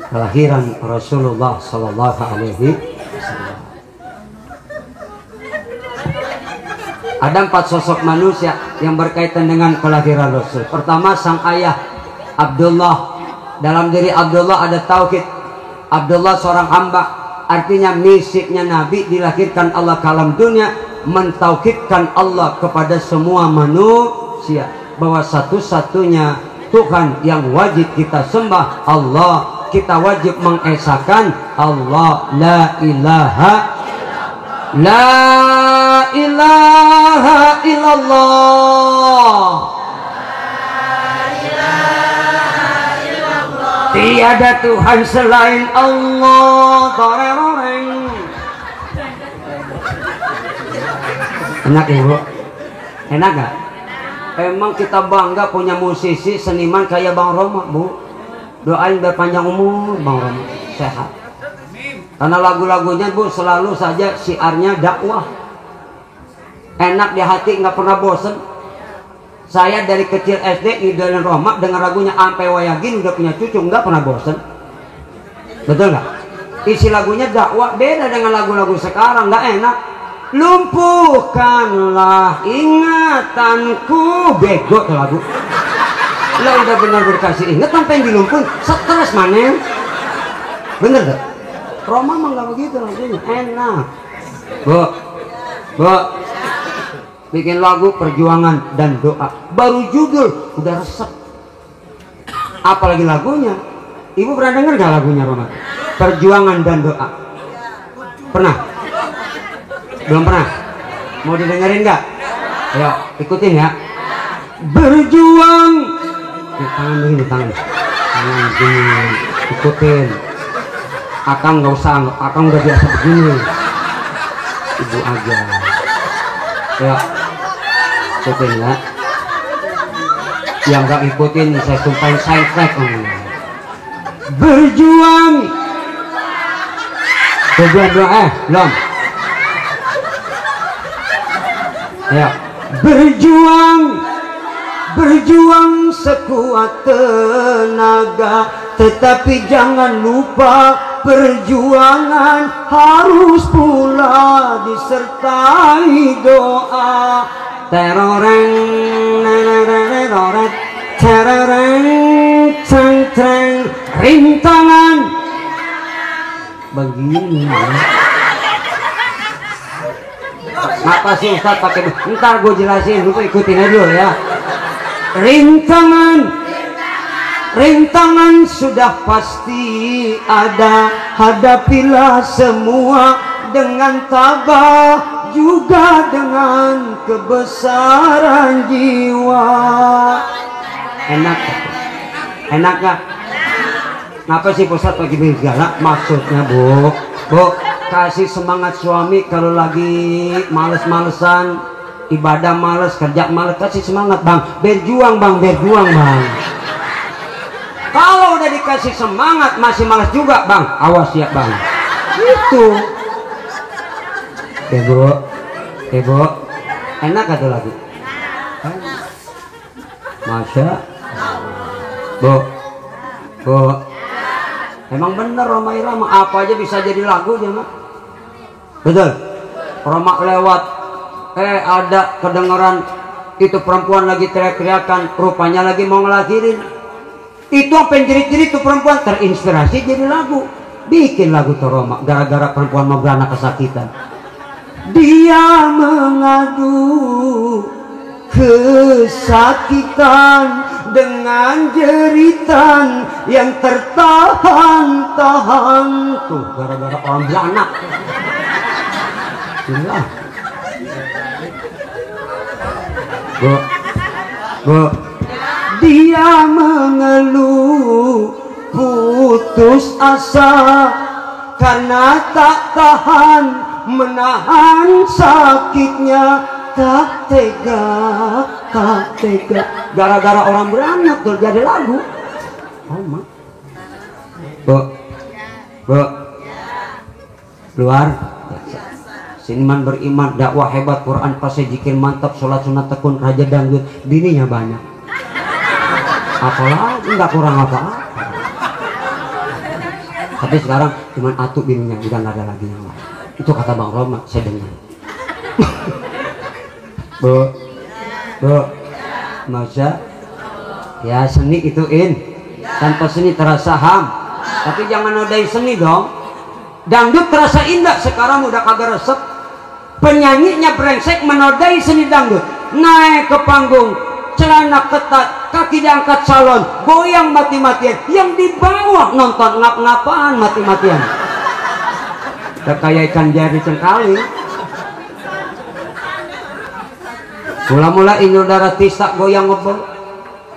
Kelahiran Rasulullah Sallallahu Alaihi Wasallam. Ada 4 sosok manusia yang berkaitan dengan kelahiran Rasul. Pertama, sang ayah Abdullah. Dalam diri Abdullah ada tauhid. Abdullah seorang hamba, artinya misiknya Nabi dilahirkan Allah ke alam dunia, mentauhidkan Allah kepada semua manusia, bahwa satu-satunya Tuhan yang wajib kita sembah Allah. Kita wajib mengesahkan Allah, la ilaha illallah. Tiada Tuhan selain Allah. Enak ya bu? Enak gak? Emang kita bangga punya musisi seniman kayak Bang Roma bu. Doain biar panjang umur Bang Roma, sehat. Karena lagu-lagunya bu selalu saja syiarnya dakwah. Enak di hati, nggak pernah bosen. Saya dari kecil SD idolin Roma, dengan lagunya ampe wayagin udah punya cucu, nggak pernah bosen. Betul nggak? Isi lagunya dakwah, beda dengan lagu-lagu sekarang, nggak enak. Lumpuhkanlah ingatanku, bego tuh lagu. Lo udah benar berkasih ingat sampai yang dilumpuhin, stres mana? Bener gak? Roma mah nggak begitu lagunya, enak. Bu, bikin lagu perjuangan dan doa, baru judul udah resep. Apalagi lagunya, ibu pernah denger gak lagunya Roma? Perjuangan dan doa. Pernah? Belum pernah? Mau didengerin gak? Ayo ikutin ya. Berjuang. Tangan begini, tangan begini, ikutin. Akang nggak usah, akang udah biasa begini. Ibu aja. Ya, ikutin ya. Yang nggak ikutin saya sumpahin side track. Berjuang. Belum. Ya, berjuang berjuang sekuat tenaga, tetapi jangan lupa perjuangan harus pula disertai doa. Teroreng teroreng ceng rintangan begini. Apa sih Ustaz pakai? Ntar gue jelasin, lu ikutin aja dulu ya. Rintangan sudah pasti ada, hadapilah semua dengan tabah, juga dengan kebesaran jiwa. Enak gak? Kenapa sih Ustaz pagi segala? Maksudnya bu, kasih semangat suami kalau lagi males-malesan, ibadah males, kerja males, kasih semangat bang, berjuang bang. Kalau udah dikasih semangat masih males juga bang, awas ya bang. Itu ibu enak gak tuh lagi? Masya bu emang bener Roma Irama apa aja bisa jadi lagu ya mak. Betul. Roma lewat ada kedengaran itu perempuan lagi teriak-teriakan, rupanya lagi mau ngelahirin. Itu apa yang jerit-jerit tuh perempuan, terinspirasi jadi lagu, bikin lagu tuh Roma gara-gara perempuan mau beranak kesakitan. Dia mengadu kesakitan dengan jeritan yang tertahan-tahan, tuh gara-gara orang beranak. Bu, dia mengeluh putus asa karena tak tahan menahan sakitnya, tak tega gara-gara orang beranak tuh jadi lagu. Oh mak, bu luar Siniman beriman, dakwah hebat, Quran pasti, zikir mantap, sholat sunat tekun, raja dangdut, bininya banyak. Apalagi nggak kurang apa-apa. Tapi sekarang cuman atu bininya, udah nggak ada lagi yang lain. Itu kata Bang Roma, saya dengar. Bu, masa ya seni ituin, tanpa seni terasa ham. Tapi jangan nodai seni dong. Dangdut terasa indah, sekarang udah kagak resep. Penyanyinya brengsek menodai seni dangdut, naik ke panggung, celana ketat, kaki diangkat salon, goyang mati-matian, yang di bawah nonton ngap-ngapan mati-matian. Udah kayak ikan jari cengkali. Mula-mula Inul Daratista goyang ngebol,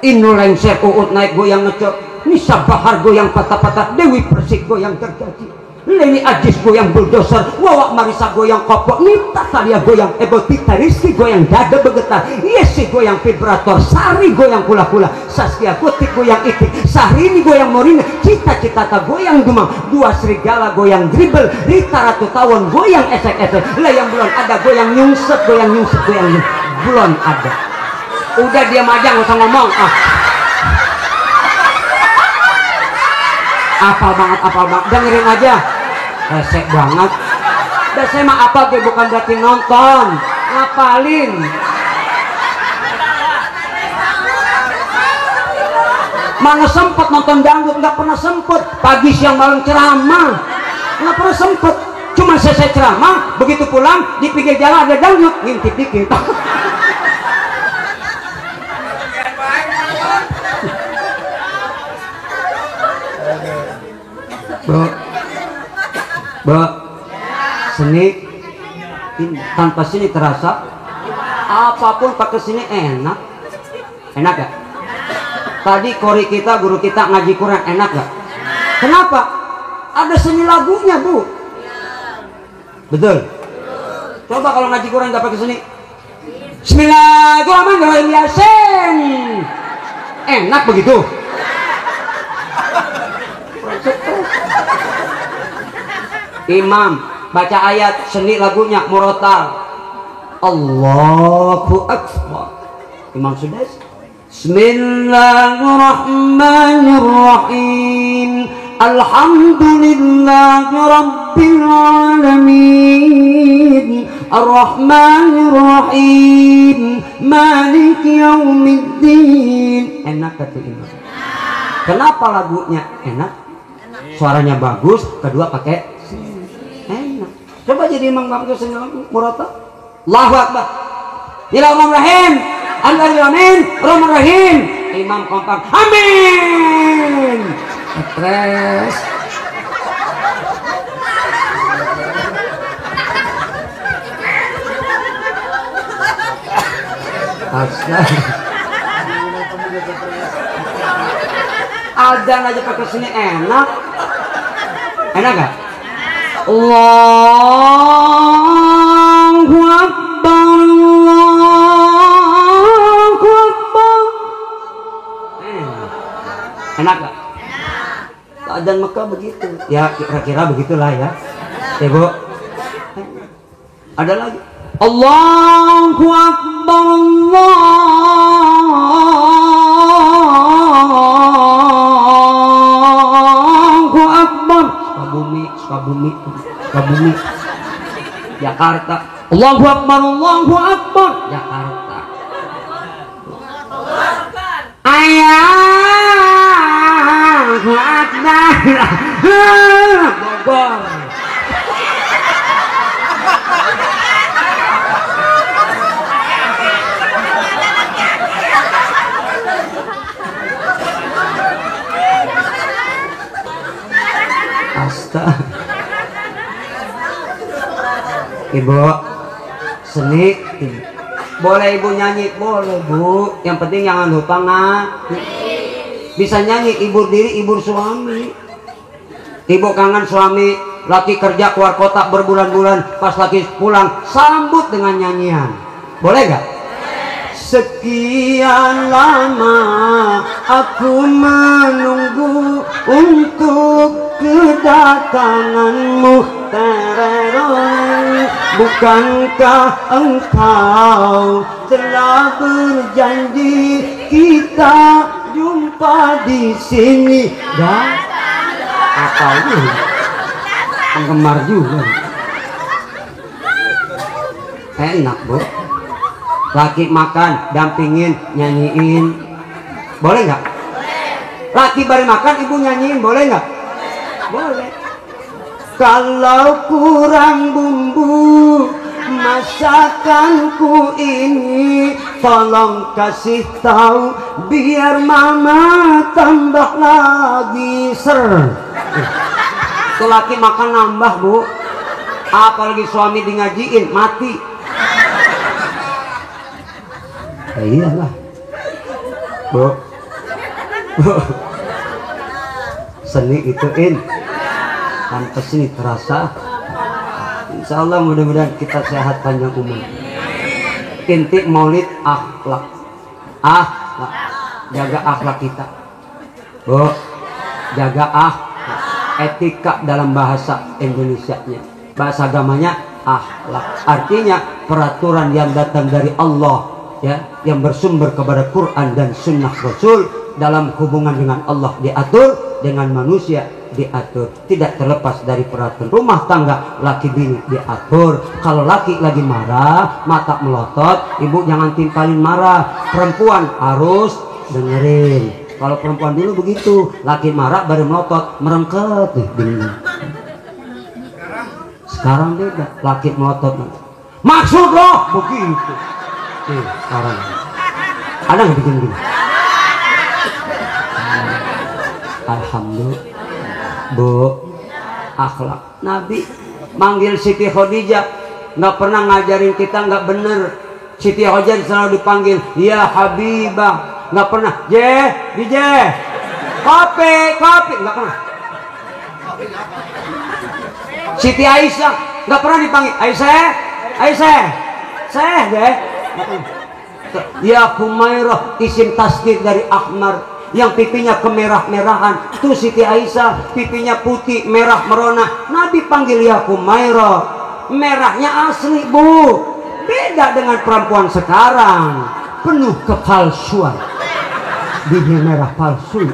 Inul Lengser Uut naik goyang ngecok, Nisa Bahar goyang patah-patah, Dewi Persik goyang terjadi, Leni Ajis goyang bulldozer, Wawa Marisa goyang kopok, Nita Talia goyang ebotita, Rizky goyang dada bergetar, Yesi goyang vibrator, Sari goyang kula-kula, Saskia Gotik goyang itik, Sahrini goyang morina, Cita-citata goyang dumang, Dua Serigala goyang dribble, Rita Ratu Tawon goyang esek-esek, yang belum ada goyang nyungsep, goyang belum ada. Udah diam aja nggak usah ngomong. Apal banget, dengerin aja. Resek banget. Dan saya mah apal kayak bukan berarti nonton, ngapalin. Mana sempet nonton dangdut, nggak pernah sempet. Pagi siang malam ceramah, nggak pernah sempet. Cuma selesai ceramah, begitu pulang di pinggir jalan ada dangdut, ngintip dikit. Bu, seni tanpa sini terasa, apapun pakai sini enak gak? Tadi kori kita, guru kita ngaji Quran, enak gak? Kenapa? Ada seni lagunya bu. Betul. Coba kalau ngaji Quran gak pakai seni, Bismillahirrahmanirrahim, Yasin, enak begitu? Imam baca ayat, seni lagunya murotal, Allahu Akbar, Imam sudah Bismillahirrahmanirrahim. Alhamdulillahi rabbil alamin. Ar-Rahmanir-Rahim. Maliki yaumiddin. Enak kata imam. Kenapa lagunya enak? Suaranya bagus, kedua pakai enak. Coba jadi imam kamu senyum murata. Allahu Akbar. Bismillahirrahmanirrahim. Amin. Rahmanirrahim. Imam kompak. Amin. Stres. Adzan aja pakai sini enak. Enak gak? Allahu Akbar. Allahu Akbar. Enak gak? Adzan Mekah begitu. Ya kira-kira begitulah ya. Ibu. Ada lagi. Allahu Akbar. Allahu Akbar. Sukabumi. Jakarta. Allahu Akbar. Allahu Akbar. Jakarta. Allahu Akbar. Bogor. Ibu seni boleh ibu nyanyi, boleh bu, yang penting jangan lupa bisa nyanyi, hibur diri, hibur suami. Ibu kangen suami laki kerja keluar kota berbulan-bulan, pas laki pulang sambut dengan nyanyian, boleh gak? Sekian lama aku menunggu untuk kedatanganmu, tererong. Bukankah engkau telah berjanji kita jumpa di sini? Dan apa ini? Penggemar juga. Enak bu. Laki makan, dampingin, nyanyiin, boleh nggak? Laki baru makan, ibu nyanyiin, boleh nggak? Boleh. Kalau kurang bumbu masakanku ini, tolong kasih tahu biar mama tambah lagi ser. Tuh laki makan nambah bu, apalagi suami di ngajiin mati. Ya iyalah bu. Seni ituin tanpa seni terasa. Insya Allah mudah-mudahan kita sehat panjang umur. Inti maulid akhlak, jaga akhlak kita bu, jaga etika dalam bahasa Indonesianya, bahasa agamanya akhlak, artinya peraturan yang datang dari Allah ya, yang bersumber kepada Quran dan Sunnah Rasul. Dalam hubungan dengan Allah diatur, dengan manusia diatur, tidak terlepas dari peraturan rumah tangga. Laki bini diatur. Kalau laki lagi marah, mata melotot, ibu jangan timpalin marah. Perempuan harus dengerin. Kalau perempuan dulu begitu, laki marah baru melotot, merengket bingung. Sekarang beda, laki melotot, maksud loh begitu. Sekarang ada nggak bikin gini? Alhamdulillah bu, akhlak Nabi manggil Siti Khadijah nggak pernah ngajarin kita nggak bener. Siti Khadijah selalu dipanggil ya Habibah, nggak pernah kopi nggak pernah. Siti Aisyah nggak pernah dipanggil Aisyah deh. Ya Humairah, isim tasdid dari Ahmar, yang pipinya kemerah-merahan. Tuh Siti Aisyah pipinya putih merah merona, Nabi panggil ya Humairah. Merahnya asli bu, beda dengan perempuan sekarang, penuh kepalsuan. Gigi merah palsu,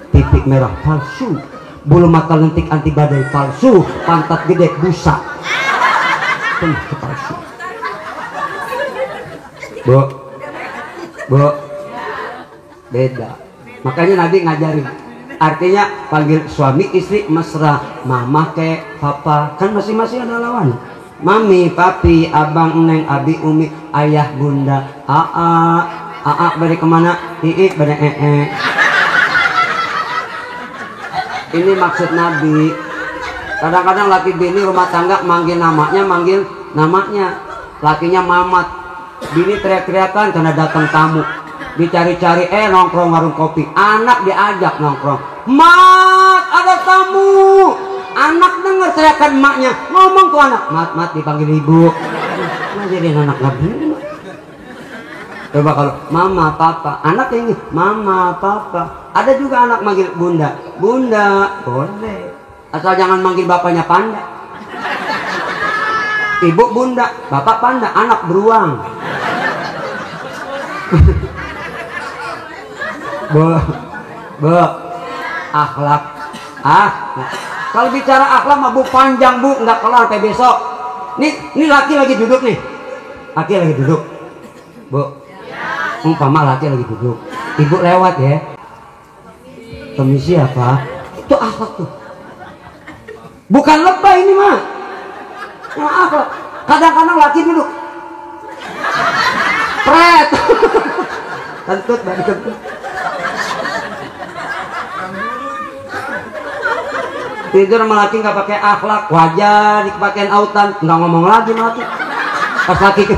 pipi merah palsu, bulu mata lentik anti badai palsu, pantat gede busa. Itu palsu. Bu, beda. Makanya Nabi ngajarin. Artinya panggil suami istri mesra, mama ke papa, kan masing-masing ada lawan. Mami, papi, abang, neng, abi, umi, ayah, bunda, aa balik kemana? Ii balik Ini maksud Nabi. Kadang-kadang laki bini rumah tangga manggil namanya, lakinya mamat. Bini teriak-teriakan karena datang tamu. Dicari-cari nongkrong warung kopi. Anak diajak nongkrong. Mat, ada tamu. Anak dengar teriakan emaknya, ngomong tuh anak, mat dipanggil ibu. Nah, jadi anak nabi. Coba kalau mama papa, anak ini mama papa. Ada juga anak manggil bunda, bunda boleh, asal jangan manggil bapaknya panda. Ibu bunda, bapak panda, anak beruang. Bu, akhlak. Kalau bicara akhlak mah bu panjang bu, nggak kelar sampai besok. Nih laki lagi duduk nih, laki lagi duduk. Bu, umpama laki lagi duduk, ibu lewat ya. Permisi apa? Itu akhlak tuh. Bukan lebay ini mah. Nah, akhlak. Kadang-kadang laki duduk. Pret. Kentut balik kentut. Tidur sama laki nggak pakai akhlak, wajah dipakein autan, nggak ngomong lagi laki. Pas laki ke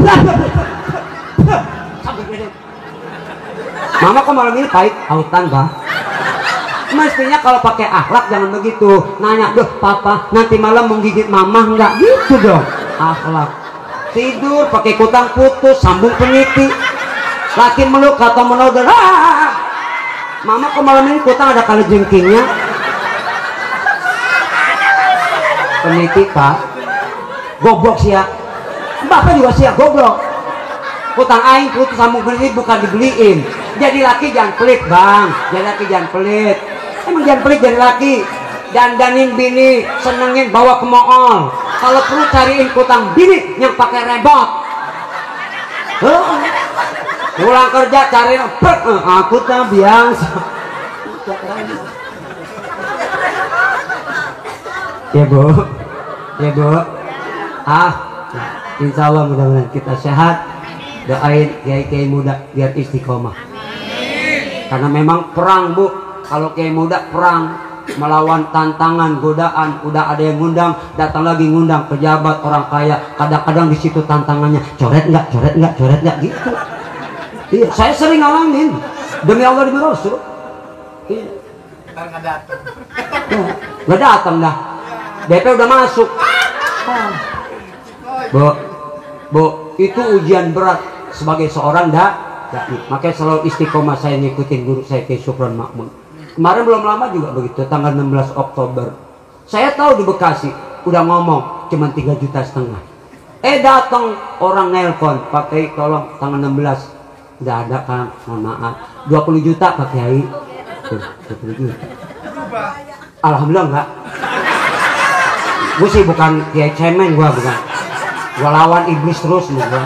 mama kok malam ini pahit autan bah. Mestinya kalau pakai akhlak jangan begitu. Nanya, "Duh, papa, nanti malam mau gigit mama enggak?" Gitu dong. Akhlak. Tidur pakai kutang putus, sambung peniti. Laki meluk atau menodor. Mama kok malam ini kutang ada kali jengkingnya. Peniti pak, goblok sia. Bapak juga sia goblok. Kutang aing putus sambung peniti bukan dibeliin. Jadi laki jangan pelit bang, jadi laki jangan pelit. Emang jangan pelit jadi laki. Dandanin bini, senengin bawa ke mall. Kalau perlu cariin kutang bini yang pakai rebot. Pulang kerja cariin, aku tak biasa. Ya bu, insya Allah mudah-mudahan kita sehat. Doain kiai muda biar istiqomah. Karena memang perang bu, kalau kiai muda perang melawan tantangan, godaan. Udah ada yang ngundang, datang lagi ngundang pejabat orang kaya. Kadang-kadang di situ tantangannya, coret nggak gitu. Iya, saya sering ngalamin. Demi Allah demi Rasul. Iya. Nggak datang dah. DP udah masuk. Bu, itu ujian berat sebagai seorang dai. Makanya selalu istiqomah saya ngikutin guru saya Kiai Supron Makmun. Kemarin belum lama juga begitu, tanggal 16 Oktober. Saya tahu di Bekasi udah ngomong cuma 3,5 juta. Datang orang nelpon, Pak Kiai tolong tanggal 16 udah ada kan, mohon maaf. 20 juta Pak Kiai. 20 juta. Alhamdulillah enggak. Gue sih bukan kiai cemen, gue bukan. Gue lawan iblis terus nih gue.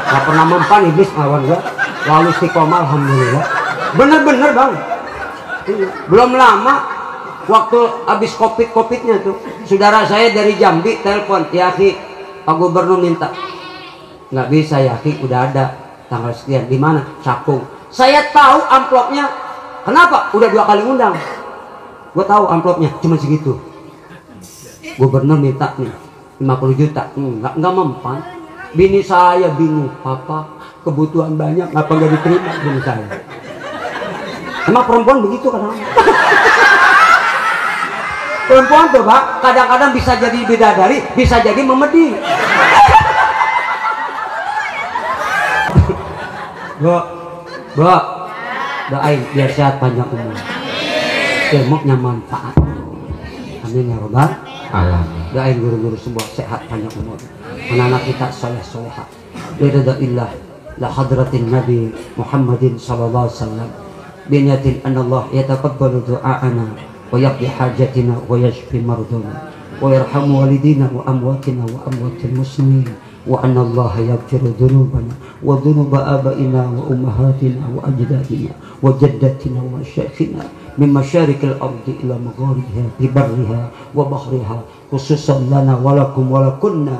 Gak pernah mempan iblis lawan gue. Lalu istiqomah alhamdulillah. Bener-bener bang. Belum lama waktu habis covid-nya tuh, saudara saya dari Jambi telepon, ya Ki, Pak Gubernur minta. Nggak bisa ya Ki, udah ada tanggal sekian. Di mana? Cakung. Saya tahu amplopnya. Kenapa? Udah 2 kali ngundang. Gue tahu amplopnya cuma segitu. Gubernur minta nih 50 juta. Nggak mempan. Bini saya bingung, papa kebutuhan banyak, ngapa nggak diterima bini saya. Emang perempuan begitu kadang. Perempuan tuh pak, kadang-kadang bisa jadi bidadari, bisa jadi memedi. Bu, doain biar sehat panjang umur, ilmunya manfaat. Amin ya robbal alamin. Doain guru-guru semua sehat panjang umur, anak-anak kita soleh-soleha. Liridillah la hadratin Nabi Muhammadin sallallahu alaihi wasallam بنية أن الله يتقبل دعاءنا ويقضي حاجتنا ويشفي مرضانا ويرحم والدينا وأمواتنا وأموات المسلمين، وأن الله يغفر ذنوبنا وذنوب آبائنا وأمهاتنا وأجدادنا وجداتنا ومشايخنا من مشارق الأرض إلى مغاربها ببرها وبحرها، خصوصا لنا ولكم ولكنا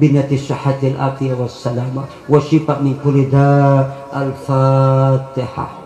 بنية الصحة العافية والسلامة والشفاء من كل داء. الفاتحة.